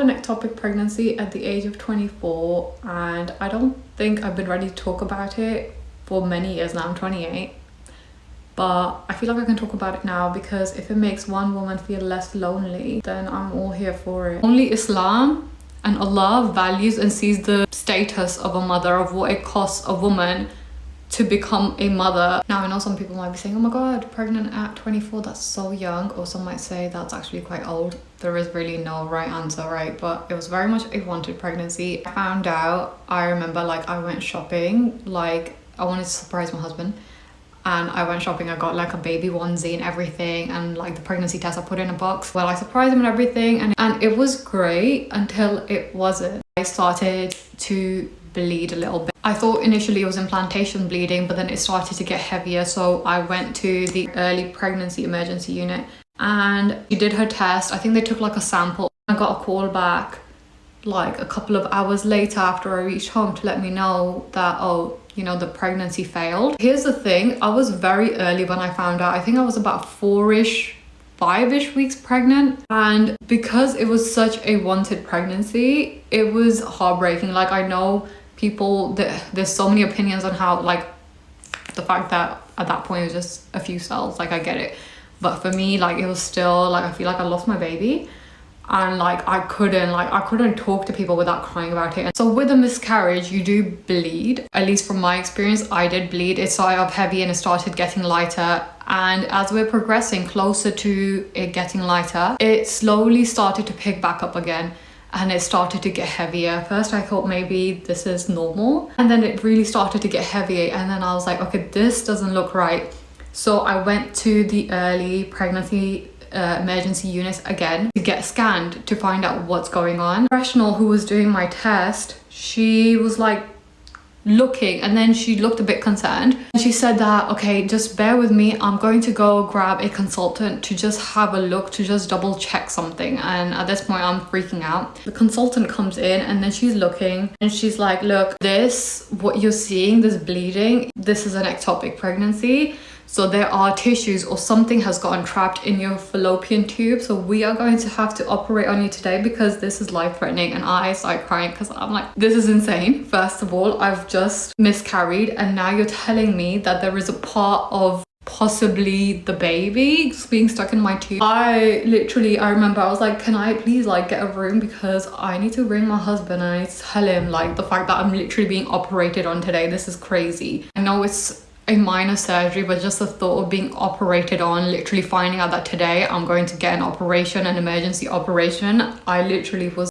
had an ectopic pregnancy at the age of 24, and I don't think I've been ready to talk about it for many years now. I'm 28, but I feel like I can talk about it now because if it makes one woman feel less lonely, then I'm all here for it. Only Islam and Allah values and sees the status of a mother, of what it costs a woman to become a mother. Now I know some people might be saying, oh my god, pregnant at 24, that's so young, or some might say that's actually quite old. There is really no right answer, right? But it was very much a wanted pregnancy. I found out, I remember like I went shopping, like I wanted to surprise my husband, and I went shopping. I got like a baby onesie and everything, and like the pregnancy test I put in a box. Well, I surprised him and everything, and it was great until it wasn't. I started to bleed a little bit. I thought initially it was implantation bleeding, but then it started to get heavier, so I went to the early pregnancy emergency unit and she did her test. I think they took like a sample. I got a call back like a couple of hours later after I reached home to let me know that, oh, you know, the pregnancy failed. Here's the thing, I was very early when I found out. I think I was about 5-ish weeks pregnant, and because it was such a wanted pregnancy, it was heartbreaking. Like, I know people, there's so many opinions on how, like, the fact that at that point it was just a few cells, like I get it, but for me, like, it was still like I feel like I lost my baby, and like I couldn't talk to people without crying about it. So with a miscarriage you do bleed. At least from my experience, I did bleed. It started off heavy and it started getting lighter, and as we're progressing closer to it getting lighter, it slowly started to pick back up again. And it started to get heavier. First I thought maybe this is normal, and then it really started to get heavier, and then I was like, okay, this doesn't look right. So I went to the early pregnancy emergency unit again to get scanned to find out what's going on. The professional who was doing my test, she was like looking, and then she looked a bit concerned. She said that, okay, just bear with me, I'm going to go grab a consultant to just have a look, to just double check something. And at this point I'm freaking out. The consultant comes in and then she's looking and she's like, look, what you're seeing, this bleeding, this is an ectopic pregnancy. So there are tissues or something has gotten trapped in your fallopian tube. So we are going to have to operate on you today because this is life-threatening. And I started crying because I'm like, this is insane. First of all, I've just miscarried, and now you're telling me that there is a part of possibly the baby being stuck in my tube. I remember I was like, can I please like get a room, because I need to ring my husband and I need to tell him like the fact that I'm literally being operated on today. This is crazy. I know it's a minor surgery, but just the thought of being operated on, literally finding out that today I'm going to get an emergency operation, I literally was